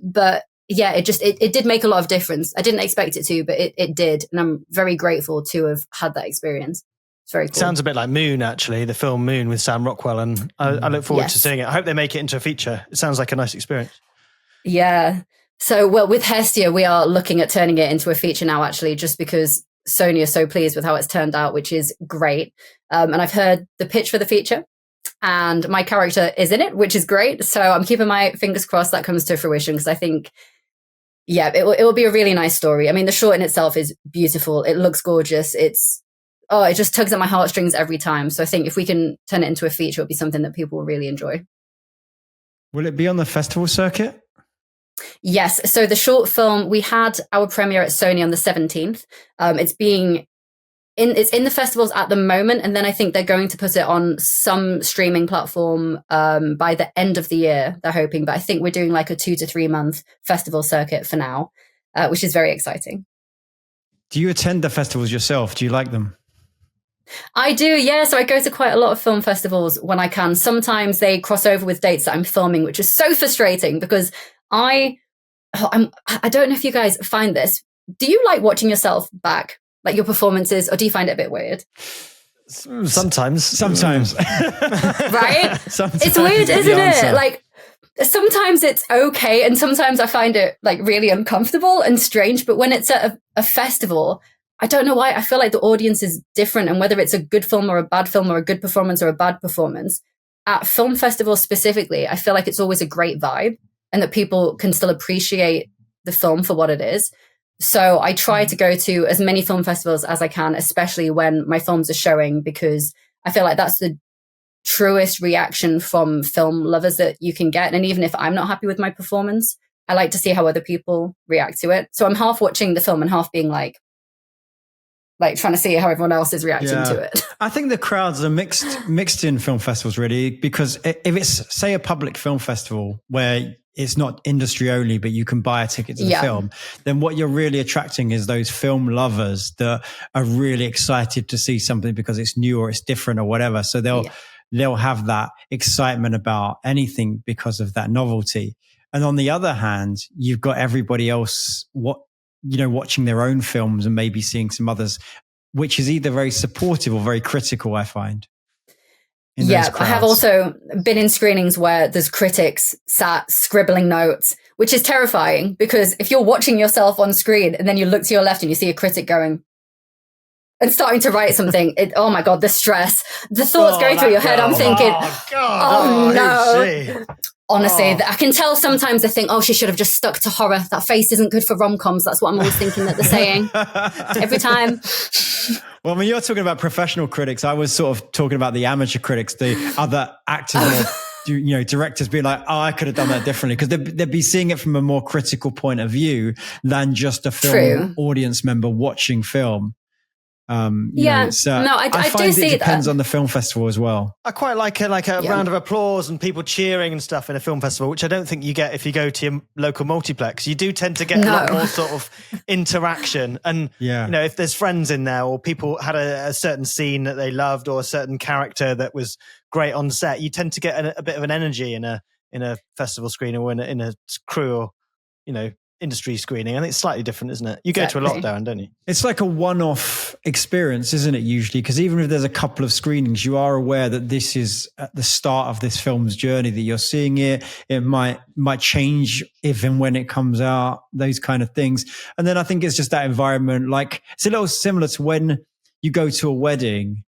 but yeah, it did make a lot of difference. I didn't expect it to, but it did. And I'm very grateful to have had that experience. It's very cool. Sounds a bit like Moon, actually, the film Moon with Sam Rockwell. And I look forward to seeing it. I hope they make it into a feature. It sounds like a nice experience. Yeah. So, well, with Heister, we are looking at turning it into a feature now, actually, just because Sony is so pleased with how it's turned out, which is great. And I've heard the pitch for the feature, and my character is in it, which is great. So I'm keeping my fingers crossed that comes to fruition, because I think, it will be a really nice story. I mean, the short in itself is beautiful. It looks gorgeous. It just tugs at my heartstrings every time. So I think if we can turn it into a feature, it'll be something that people will really enjoy. Will it be on the festival circuit? Yes. So the short film, we had our premiere at Sony on the 17th. It's in the festivals at the moment, and then I think they're going to put it on some streaming platform by the end of the year, they're hoping. But I think we're doing like a 2 to 3 month festival circuit for now, which is very exciting. Do you attend the festivals yourself? Do you like them? I do, yeah. So I go to quite a lot of film festivals when I can. Sometimes they cross over with dates that I'm filming, which is so frustrating because I don't know if you guys find this. Do you like watching yourself back? Like your performances, or do you find it a bit weird? Sometimes. Right? Sometimes it's weird, isn't it? Like sometimes it's okay, and sometimes I find it like really uncomfortable and strange. But when it's at a festival, I don't know why. I feel like the audience is different, and whether it's a good film or a bad film or a good performance or a bad performance, at film festivals specifically, I feel like it's always a great vibe, and that people can still appreciate the film for what it is. So I try to go to as many film festivals as I can, especially when my films are showing, because I feel like that's the truest reaction from film lovers that you can get. And even if I'm not happy with my performance, I like to see how other people react to it. So I'm half watching the film and half being like trying to see how everyone else is reacting to it. I think the crowds are mixed in film festivals, really, because if it's, say, a public film festival where it's not industry only, but you can buy a ticket to the film, then what you're really attracting is those film lovers that are really excited to see something because it's new or it's different or whatever. So they'll have that excitement about anything because of that novelty. And on the other hand, you've got everybody else watching their own films and maybe seeing some others, which is either very supportive or very critical, I find. Yeah, I have also been in screenings where there's critics sat scribbling notes, which is terrifying, because if you're watching yourself on screen and then you look to your left and you see a critic going, and starting to write something. Oh my God, the stress, the thoughts going through your head. I'm thinking, no. Honestly, I can tell sometimes they think, she should have just stuck to horror. That face isn't good for rom-coms. That's what I'm always thinking that they're saying every time. Well, when you're talking about professional critics, I was sort of talking about the amateur critics, the other actors or directors being like, I could have done that differently, because they'd be seeing it from a more critical point of view than just a film audience member watching film. I do see it depends on the film festival as well. I quite like a round of applause and people cheering and stuff in a film festival, which I don't think you get if you go to your local multiplex. You do tend to get a lot more sort of interaction, and if there's friends in there or people had a certain scene that they loved or a certain character that was great on set, you tend to get a bit of an energy in a festival screening or in a crew or industry screening. I think it's slightly different, isn't it? You go to a lot, Darren, don't you? It's like a one-off experience, isn't it, usually? Because even if there's a couple of screenings, you are aware that this is at the start of this film's journey, that you're seeing it. It might change if and when it comes out, those kind of things. And then I think it's just that environment. Like, it's a little similar to when you go to a wedding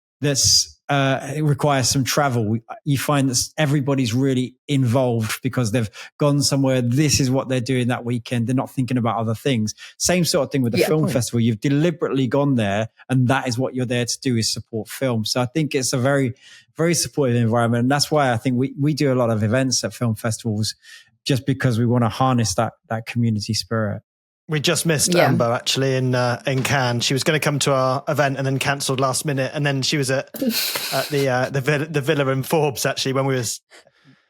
it requires some travel. You find that everybody's really involved because they've gone somewhere. This is what they're doing that weekend. They're not thinking about other things. Same sort of thing with the film festival. You've deliberately gone there, and that is what you're there to do, is support film. So I think it's a very, very supportive environment. And that's why I think we do a lot of events at film festivals, just because we want to harness that community spirit. We just missed Amber actually in Cannes. She was going to come to our event and then cancelled last minute. And then she was at the Villa in Forbes actually when we was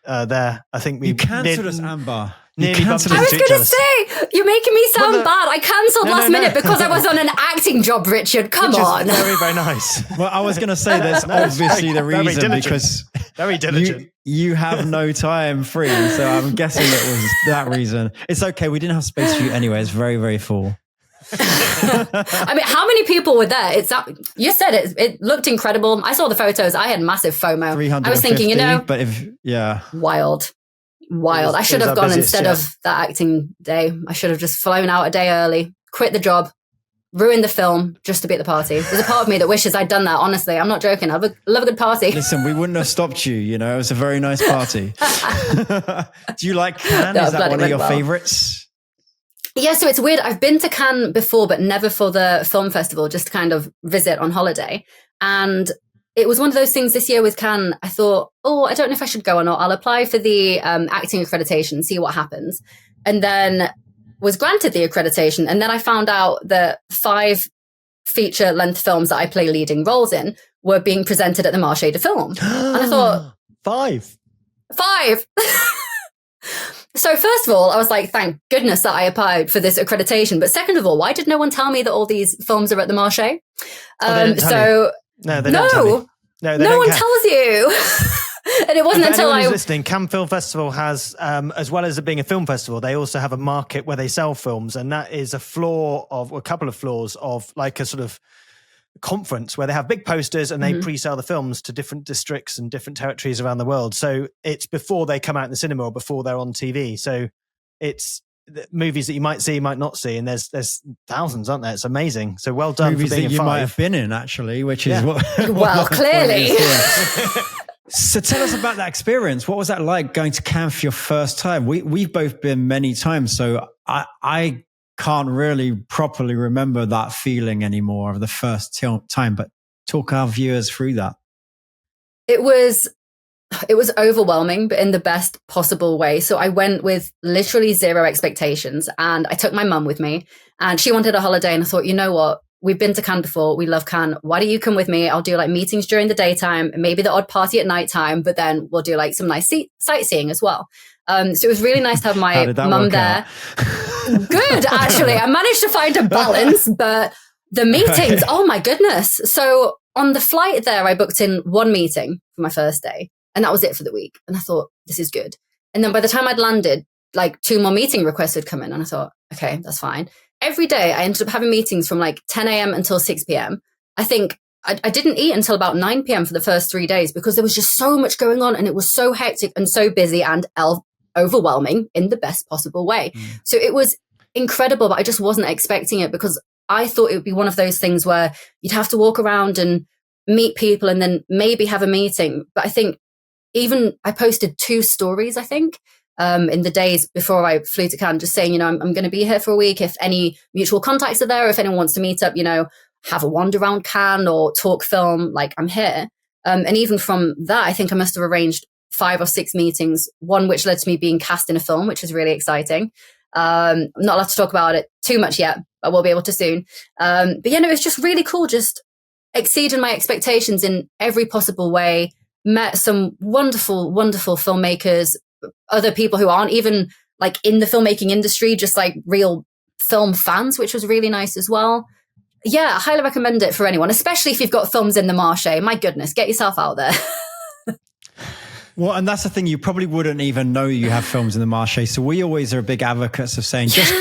there. I think we cancelled us, Amber. I was going to say, you're making me sound bad. I cancelled last minute because I was on an acting job, Richard. Come on. Very, very nice. Well, I was going to say that's obviously the reason, because very diligent. You have no time free, so I'm guessing it was that reason. It's okay. We didn't have space for you anyway. It's very, very full. I mean, how many people were there? You said it looked incredible. I saw the photos. I had massive FOMO. I was thinking, but wild. I should have gone instead of that acting day. I should have just flown out a day early, quit the job, ruined the film just to be at the party. There's a part of me that wishes I'd done that. Honestly, I'm not joking. I love a good party. Listen, we wouldn't have stopped you. It was a very nice party. Do you like Cannes? Is that one of your favorites? Yeah, so it's weird. I've been to Cannes before, but never for the film festival, just to kind of visit on holiday. And it was one of those things this year with Cannes. I thought, I don't know if I should go or not. I'll apply for the acting accreditation, see what happens. And then was granted the accreditation. And then I found out that 5 feature-length films that I play leading roles in were being presented at the Marché de Film. And I thought... 5? So first of all, I was like, thank goodness that I applied for this accreditation. But second of all, why did no one tell me that all these films are at the Marché? No, they don't tell you. No one tells you. And it wasn't until I was listening. Cannes Film Festival has, as well as it being a film festival, they also have a market where they sell films, and that is a couple of floors of like a sort of conference where they have big posters and they pre-sell the films to different districts and different territories around the world. So it's before they come out in the cinema or before they're on TV. So it's the movies that you might see, might not see, and there's thousands, aren't there? It's amazing. So well done movies for being that you 5. might have been in, actually, which is what. Well, clearly. So tell us about that experience. What was that like going to Cannes for your first time? We've both been many times, so I can't really properly remember that feeling anymore of the first time. But talk our viewers through that. It was overwhelming, but in the best possible way. So I went with literally zero expectations, and I took my mum with me, and she wanted a holiday, and I thought, you know what? We've been to Cannes before. We love Cannes. Why don't you come with me? I'll do like meetings during the daytime, maybe the odd party at nighttime, but then we'll do like some nice sightseeing as well. So it was really nice to have my mum there. Good, actually. I managed to find a balance, but the meetings, oh my goodness. So on the flight there, I booked in 1 meeting for my first day, and that was it for the week. And I thought, this is good. And then by the time I'd landed, like 2 more meeting requests had come in, and I thought, okay, that's fine. Every day I ended up having meetings from like 10 a.m. until 6 p.m. I think I didn't eat until about 9 p.m. for the first 3 days because there was just so much going on, and it was so hectic and so busy and overwhelming in the best possible way. So it was incredible, but I just wasn't expecting it because I thought it would be one of those things where you'd have to walk around and meet people and then maybe have a meeting. But I think even I posted 2 stories, I think, in the days before I flew to Cannes, just saying, I'm going to be here for a week. If any mutual contacts are there, if anyone wants to meet up, have a wander around Cannes or talk film, like I'm here. And even from that, I think I must have arranged 5 or 6 meetings, one which led to me being cast in a film, which is really exciting. I'm not allowed to talk about it too much yet, but we'll be able to soon. But it's just really cool, just exceeding my expectations in every possible way. Met some wonderful, wonderful filmmakers, other people who aren't even like in the filmmaking industry, just like real film fans, which was really nice as well. Yeah, I highly recommend it for anyone, especially if you've got films in the marche. My goodness, get yourself out there. Well, and that's the thing, you probably wouldn't even know you have films in the marche. So we always are big advocates of saying, just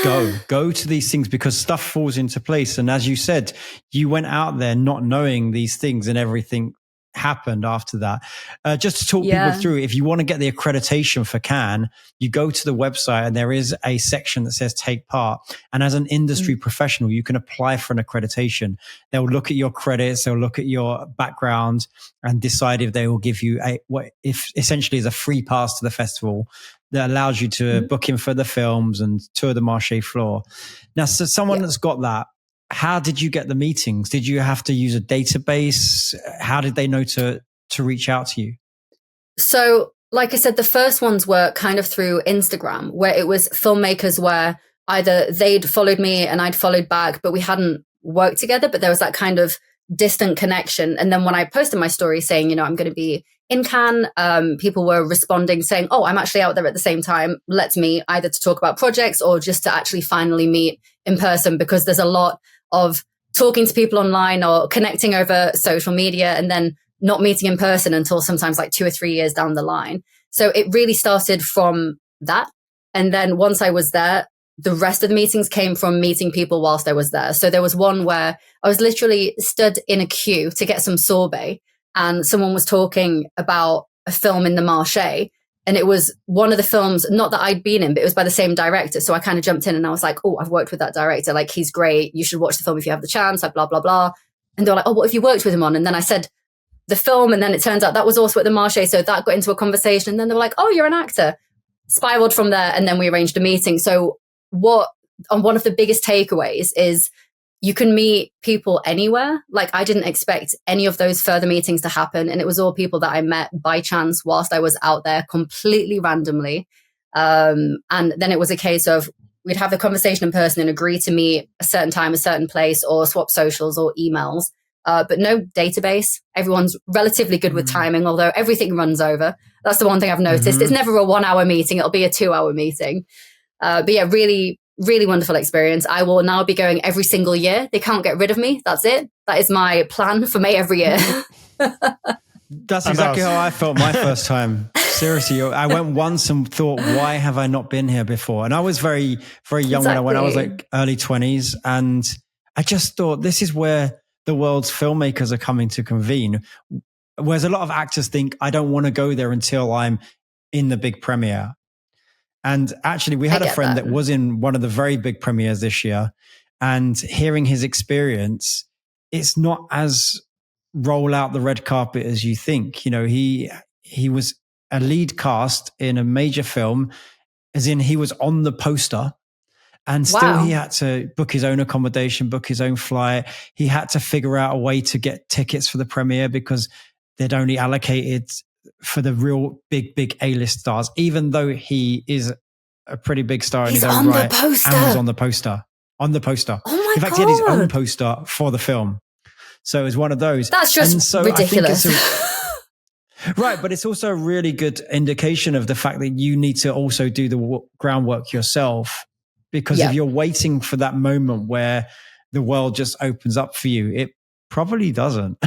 go to these things because stuff falls into place. And as you said, you went out there not knowing these things and everything happened after that. Just to talk people through, if you want to get the accreditation for Cannes, you go to the website and there is a section that says take part. And as an industry professional, you can apply for an accreditation. They'll look at your credits, they'll look at your background and decide if they will give you what if essentially is a free pass to the festival that allows you to book in for the films and tour the marché floor. Now, so someone that's got that, how did you get the meetings? Did you have to use a database? How did they know to reach out to you? So, like I said, the first ones were kind of through Instagram, where it was filmmakers where either they'd followed me and I'd followed back, but we hadn't worked together, but there was that kind of distant connection. And then when I posted my story saying, I'm going to be in Cannes, people were responding saying, oh, I'm actually out there at the same time. Let's meet either to talk about projects or just to actually finally meet in person, because there's a lot of talking to people online or connecting over social media and then not meeting in person until sometimes like 2 or 3 years down the line. So it really started from that. And then once I was there, the rest of the meetings came from meeting people whilst I was there. So there was one where I was literally stood in a queue to get some sorbet and someone was talking about a film in the marché. And it was one of the films, not that I'd been in, but it was by the same director. So I kind of jumped in and I was like, oh, I've worked with that director. Like, he's great. You should watch the film if you have the chance, like blah, blah, blah. And they were like, oh, what have you worked with him on? And then I said the film. And then it turns out that was also at the marché. So that got into a conversation. And then they were like, oh, you're an actor. Spiraled from there. And then we arranged a meeting. So one of the biggest takeaways is you can meet people anywhere. Like, I didn't expect any of those further meetings to happen. And it was all people that I met by chance whilst I was out there completely randomly. And then it was a case of we'd have the conversation in person and agree to meet a certain time, a certain place, or swap socials or emails. But no database. Everyone's relatively good with timing, although everything runs over. That's the one thing I've noticed. It's never a 1 hour meeting. It'll be a 2 hour meeting. But yeah, really, really wonderful experience. I will now be going every single year. They can't get rid of me. That's it. That is my plan for May every year. That's exactly how I felt my first time. Seriously, I went once and thought, why have I not been here before? And I was very, very young when I went. I was like early 20s. And I just thought, this is where the world's filmmakers are coming to convene. Whereas a lot of actors think, I don't want to go there until I'm in the big premiere. And actually, we had a friend that was in one of the very big premieres this year, and hearing his experience, it's not as roll out the red carpet as you think. He was a lead cast in a major film, as in he was on the poster, and still he had to book his own accommodation, book his own flight. He had to figure out a way to get tickets for the premiere because they'd only allocated for the real big A-list stars, even though he is a pretty big star in his own right. And was on the poster. On the poster. Oh my In fact, God. he had his own poster for the film. So it was one of those. That's just ridiculous. Right, but it's also a really good indication of the fact that you need to also do the groundwork yourself, because if you're waiting for that moment where the world just opens up for you, it probably doesn't.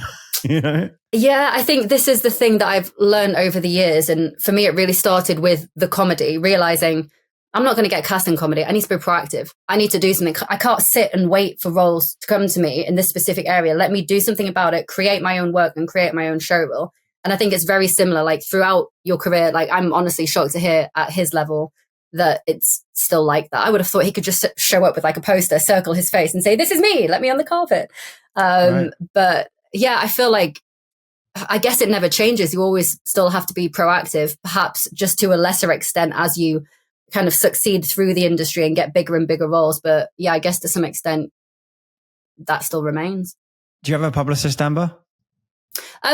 Yeah, I think this is the thing that I've learned over the years. And for me, it really started with the comedy, realizing I'm not going to get cast in comedy. I need to be proactive. I need to do something. I can't sit and wait for roles to come to me in this specific area. Let me do something about it, create my own work and create my own showreel. And I think it's very similar, like throughout your career. Like, I'm honestly shocked to hear at his level, that it's still like that. I would have thought he could just show up with like a poster, circle his face and say, "This is me, let me on the carpet." Right. But yeah, I feel like, I guess it never changes. You always still have to be proactive, perhaps just to a lesser extent as you kind of succeed through the industry and get bigger and bigger roles. But yeah, I guess to some extent that still remains. Do you have a publicist, Amber?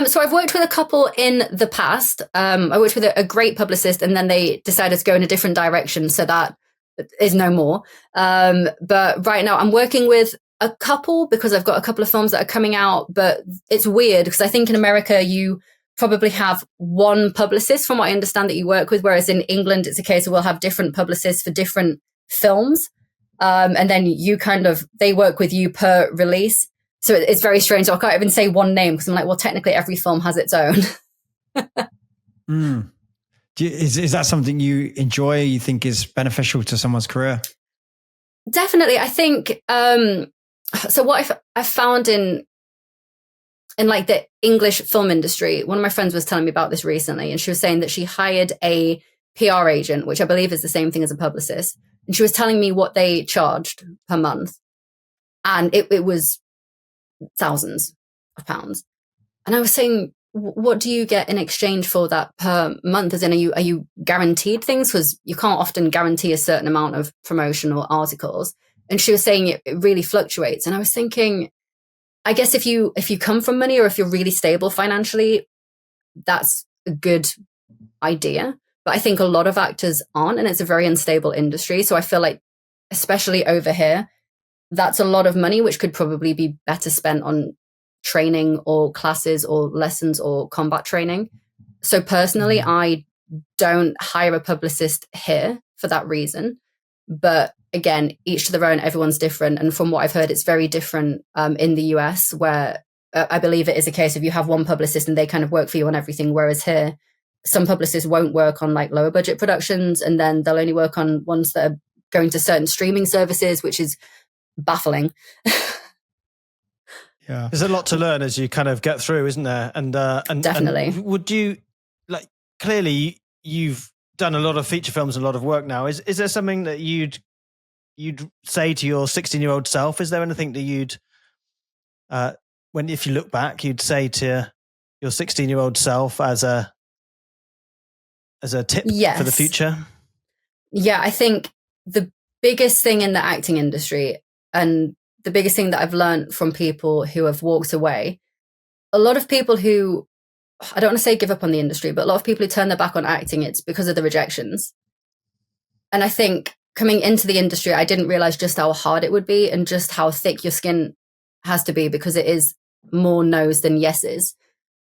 So I've worked with a couple in the past. I worked with a great publicist, and then they decided to go in a different direction. So that is no more. But right now I'm working with a couple because I've got a couple of films that are coming out, but it's weird because I think in America you probably have one publicist from what I understand that you work with, whereas in England it's a case of we'll have different publicists for different films. And then they work with you per release. So it's very strange. So I can't even say one name because I'm like, well, technically every film has its own. Is that something you enjoy, you think is beneficial to someone's career? Definitely. I think, so what I've found in like the English film industry, one of my friends was telling me about this recently, and she was saying that she hired a PR agent, which I believe is the same thing as a publicist. And she was telling me what they charged per month. And it was thousands of pounds. And I was saying, what do you get in exchange for that per month? As in, are you guaranteed things? Because you can't often guarantee a certain amount of promotional articles. And she was saying it really fluctuates. And I was thinking, I guess if you come from money, or if you're really stable financially, that's a good idea. But I think a lot of actors aren't, and it's a very unstable industry. So I feel like, especially over here, that's a lot of money, which could probably be better spent on training or classes or lessons or combat training. So personally, I don't hire a publicist here for that reason. But again, each to their own, everyone's different. And from what I've heard, it's very different in the US, where I believe it is a case of you have one publicist and they kind of work for you on everything. Whereas here, some publicists won't work on like lower budget productions, and then they'll only work on ones that are going to certain streaming services, which is baffling. Yeah, there's a lot to learn as you kind of get through, isn't there? And definitely. And would you, like, clearly you've done a lot of feature films, a lot of work now. Is there something that you'd say to your 16-year-old self? Is there anything that you'd, if you look back, you'd say to your 16-year-old self as a tip for the future? Yeah, I think the biggest thing in the acting industry, and the biggest thing that I've learned from people who have walked away, a lot of people who, I don't want to say give up on the industry, but a lot of people who turn their back on acting, it's because of the rejections. And I think coming into the industry, I didn't realize just how hard it would be and just how thick your skin has to be, because it is more no's than yeses.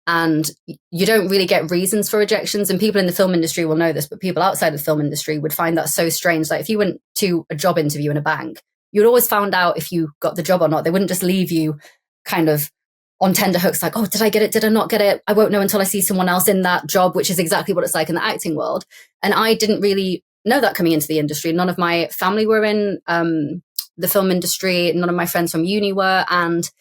And you don't really get reasons for rejections. And people in the film industry will know this, but people outside of the film industry would find that so strange. Like if you went to a job interview in a bank, you'd always found out if you got the job or not. They wouldn't just leave you kind of on tender hooks like, oh, did I get it? Did I not get it? I won't know until I see someone else in that job, which is exactly what it's like in the acting world. And I didn't really know that coming into the industry. None of my family were in the film industry. None of my friends from uni were. And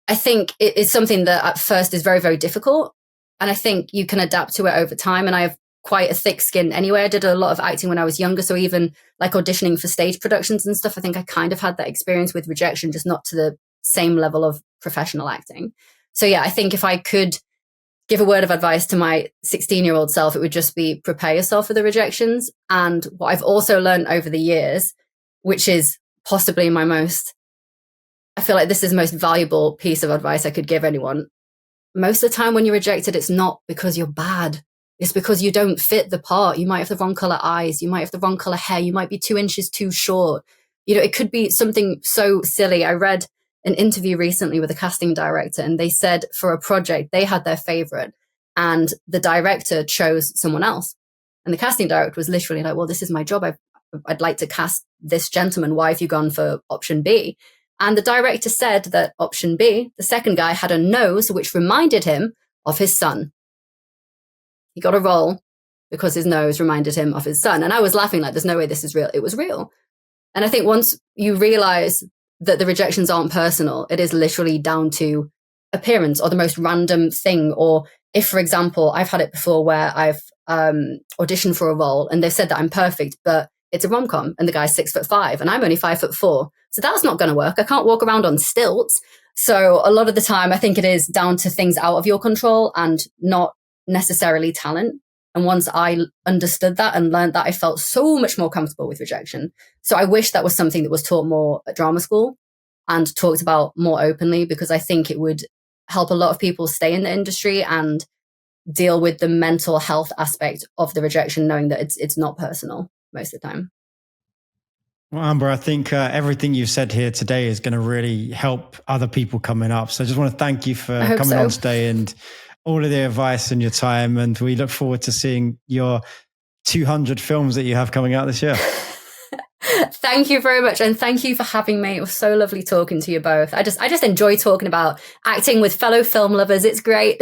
I think it is something that at first is very, very difficult. And I think you can adapt to it over time. And I have quite a thick skin anyway. I did a lot of acting when I was younger. So even like auditioning for stage productions and stuff, I think I kind of had that experience with Rejection, just not to the same level of professional acting. So yeah, I think if I could give a word of advice to my 16-year-old self, it would just be prepare yourself for the rejections. And what I've also learned over the years, which is possibly I feel like this is the most valuable piece of advice I could give anyone. Most of the time when you're rejected, it's not because you're bad. It's because you don't fit the part. You might have the wrong color eyes. You might have the wrong color hair. You might be 2 inches too short. You know, it could be something so silly. I read an interview recently with a casting director, and they said for a project, they had their favorite and the director chose someone else. And the casting director was literally like, well, this is my job. I'd like to cast this gentleman. Why have you gone for option B? And the director said that option B, the second guy, had a nose which reminded him of his son. He got a role because his nose reminded him of his son. And I was laughing like, there's no way this is real. It was real. And I think once you realize that the rejections aren't personal, it is literally down to appearance or the most random thing. Or if, for example, I've had it before where I've audition for a role and they've said that I'm perfect, but it's a rom-com and the guy's 6'5" and I'm only 5'4". So that's not going to work. I can't walk around on stilts. So a lot of the time, I think it is down to things out of your control and not necessarily talent. And once I understood that and learned that, I felt so much more comfortable with rejection. So I wish that was something that was taught more at drama school and talked about more openly, because I think it would help a lot of people stay in the industry and deal with the mental health aspect of the rejection, knowing that it's not personal most of the time. Well, Amber, I think everything you've said here today is going to really help other people coming up. So I just want to thank you for coming on today and all of the advice and your time. And we look forward to seeing your 200 films that you have coming out this year. Thank you very much. And thank you for having me. It was so lovely talking to you both. I just enjoy talking about acting with fellow film lovers. It's great.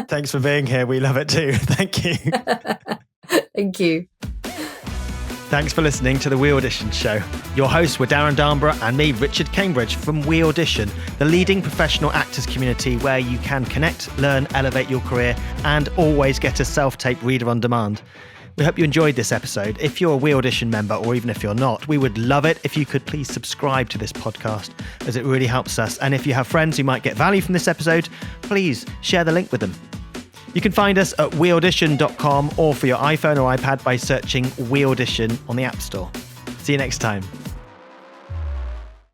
Thanks for being here. We love it too. Thank you. Thank you. Thanks for listening to the WeAudition show. Your hosts were Darren Darnborough and me, Richard Cambridge, from WeAudition, the leading professional actors community where you can connect, learn, elevate your career, and always get a self-tape reader on demand. We hope you enjoyed this episode. If you're a WeAudition member, or even if you're not, we would love it if you could please subscribe to this podcast, as it really helps us. And if you have friends who might get value from this episode, please share the link with them. You can find us at weaudition.com or for your iPhone or iPad by searching WeAudition on the App Store. See you next time.